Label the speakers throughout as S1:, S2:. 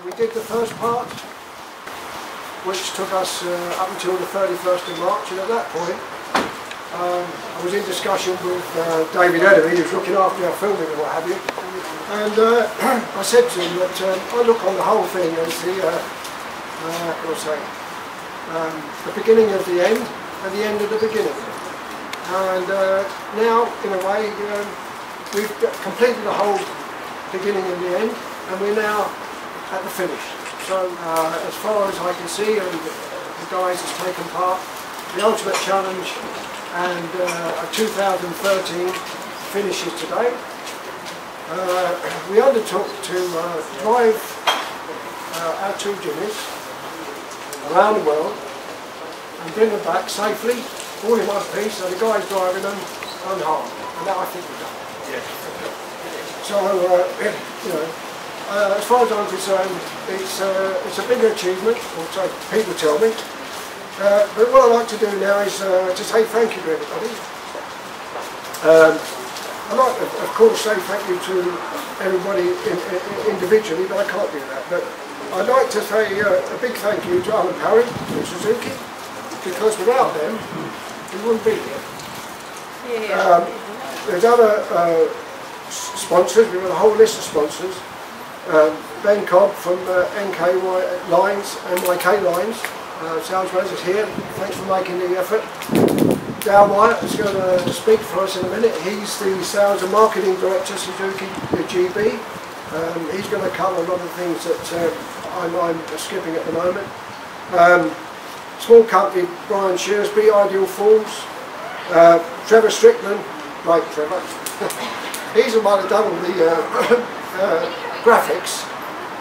S1: We did the first part, which took us up until the 31st of March, and at that point I was in discussion with David Eddery, who's looking after our filming and what have you, and I said to him that I look on the whole thing as the, how can I say, the beginning of the end and the end of the beginning. And now, in a way, we've completed the whole beginning and the end, and we're now at the finish. So, as far as I can see, and the guys has taken part, the Ulltimate Challenge and 2013 finishes today. We undertook to drive our two jimmies around the world and bring them back safely, all in one piece, so the guys driving them unharmed. And that I think we've done. Yeah. So, you know, as far as I'm concerned, it's a big achievement, or so people tell me. But what I'd like to do now is to say thank you to everybody. I'd like to, of course, say thank you to everybody individually, but I can't do that. But I'd like to say a big thank you to Alan Parry from Suzuki, because without them, we wouldn't be here. Yeah. There's other sponsors. We've got a whole list of sponsors. Ben Cobb from NKY Lines and YK Lines, sales manager here. Thanks for making the effort. Dale Wyatt is going to speak for us in a minute. He's the sales and marketing director, Suzuki GB. He's going to cover a lot of things that I'm skipping at the moment. Small company, Brian Shearsby, Ideal Falls. Trevor Strickland, great Trevor. He's the one who done all the graphics.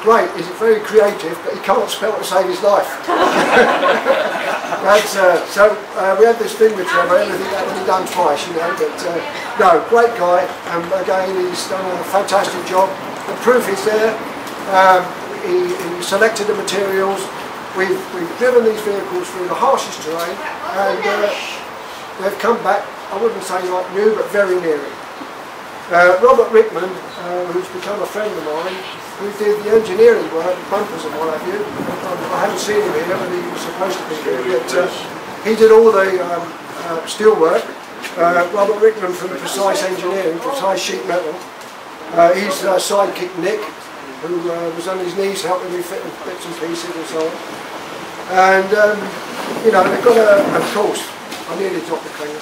S1: Great, he's very creative, but he can't spell to save his life. So we had this thing with Trevor, everything had to be done twice, you know, but no, great guy, and again he's done a fantastic job. The proof is there. He selected the materials. We've driven these vehicles through the harshest terrain, and they've come back, I wouldn't say like new, but very near it. Robert Rickman, who's become a friend of mine, who did the engineering work, bumpers and what have you. I haven't seen him here, but he was supposed to be here. But he did all the steel work. Robert Rickman from Precise Engineering, Precise Sheet Metal. His sidekick Nick, who was on his knees helping me fit bits and pieces and so on. And you know, they've got of course, I nearly dropped the clinger.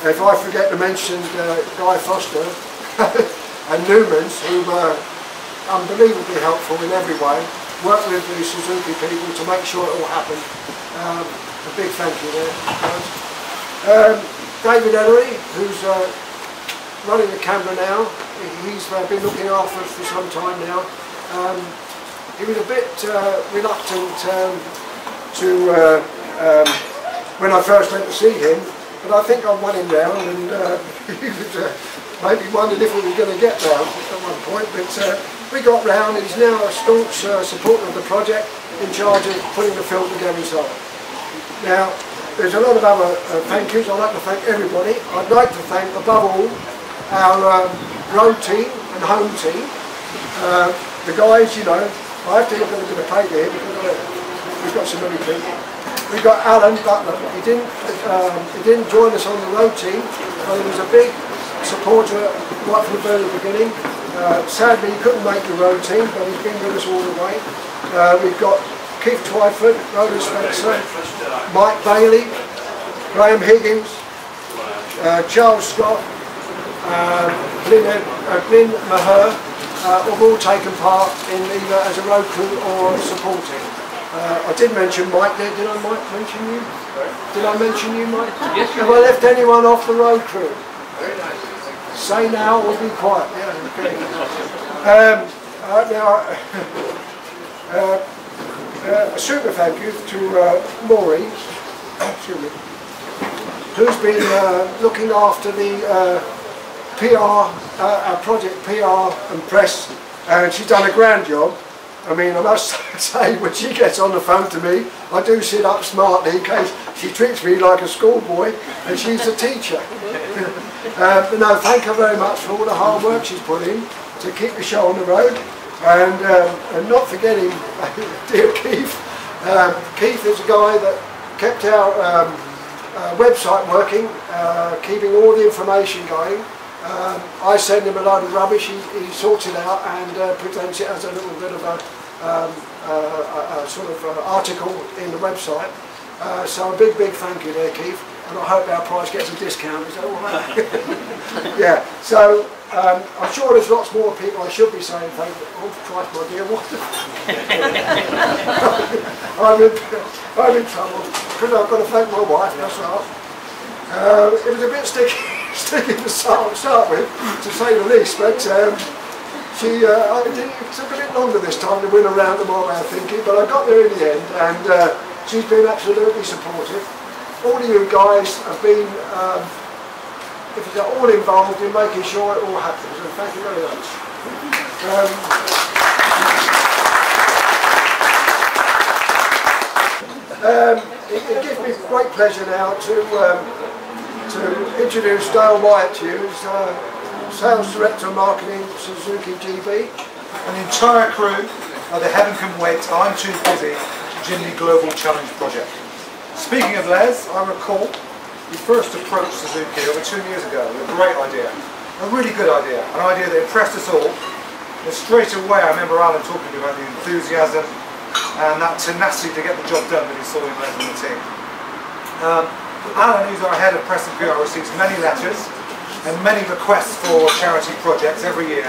S1: If I forget to mention Guy Foster and Newmans, who were unbelievably helpful in every way, worked with the Suzuki people to make sure it all happened. A big thank you there. David Ellery, who's running the camera now, he's been looking after us for some time now. He was a bit reluctant when I first went to see him, but I think I won him round, and he was maybe wondered if we were going to get round at one point, but we got round. He's now a staunch supporter of the project, in charge of putting the film together and so on. Now, there's a lot of other thank yous. I'd like to thank everybody. I'd like to thank, above all, our road team and home team. The guys, you know, I have to look at a bit of paper here because we've got so many people. We've got Alan Butler. He didn't join us on the road team, but he was a big supporter right from the very beginning. Sadly, he couldn't make the road team, but he's been with us all the way. We've got Keith Twyford, Roland Spencer, Mike Bailey, Graham Higgins, Charles Scott, Glyn Maher, have all taken part in either as a road crew or supporting. I did mention Mike there. Did I mention you? Did I mention you, Mike? Yes. Have I left anyone off the road crew? Very nice. Say now or be quiet. Yeah, okay. Now, a super thank you to Maureen, excuse me, who's been looking after the PR, our project PR and press, and she's done a grand job. I mean, I must say, when she gets on the phone to me, I do sit up smartly in case she treats me like a schoolboy, and she's a teacher. But no, thank her very much for all the hard work she's put in to keep the show on the road. And not forgetting dear Keith. Keith is a guy that kept our website working, keeping all the information going. I send him a load of rubbish, he sorts it out and presents it as a little bit of a sort of article in the website. So a big thank you there, Keith, and I hope our price gets a discount. Is that all right? Yeah, so I'm sure there's lots more people I should be saying thank you. Oh Christ, my dear, what the I'm in trouble because I've got to thank my wife, that's right. It was a bit sticky to start with, to say the least, but it took a bit longer this time to win around the my way of thinking, but I got there in the end, and she's been absolutely supportive. All of you guys have been if you're all involved in making sure it all happens, and thank you very much. It gives me great pleasure now to introduce Dale Wyatt to you as Sales Director of Marketing Suzuki GB.
S2: And the entire crew of the Heaven Can Wait, I'm Too Busy Jimny Global Challenge project. Speaking of Les, I recall we first approached Suzuki over 2 years ago with a great idea, a really good idea, an idea that impressed us all. And straight away I remember Alan talking to me about the enthusiasm and that tenacity to get the job done that he saw in Les and the team. Alan, who's our head of press and PR, receives many letters and many requests for charity projects every year.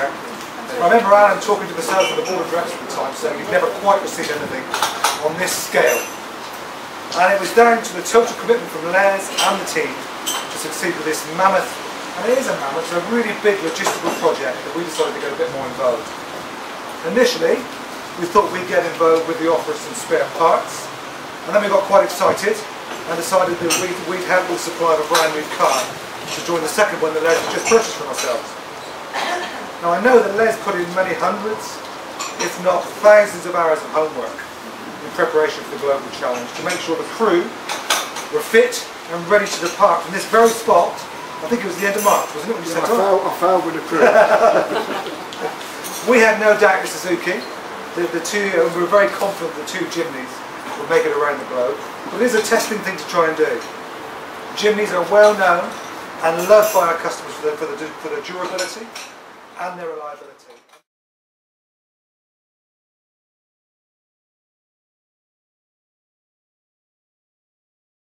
S2: I remember Alan talking to myself and the board of directors at the time saying he'd never quite received anything on this scale. And it was down to the total commitment from Les and the team to succeed with this mammoth, and it is a mammoth, a really big logistical project that we decided to get a bit more involved. Initially, we thought we'd get involved with the offer of some spare parts, and then we got quite excited and decided that we'd help with the supply of a brand new car to join the second one that Les had just purchased from ourselves. Now I know that Les put in many hundreds, if not thousands of hours of homework in preparation for the Global Challenge to make sure the crew were fit and ready to depart from this very spot. I think it was the end of March, wasn't it, when you set off?
S1: I failed with the crew.
S2: We had no doubt with Suzuki. We were very confident the two Jimnys would make it around the globe. But it is a testing thing to try and do. Jimnys are well known and loved by our customers for their durability and their reliability.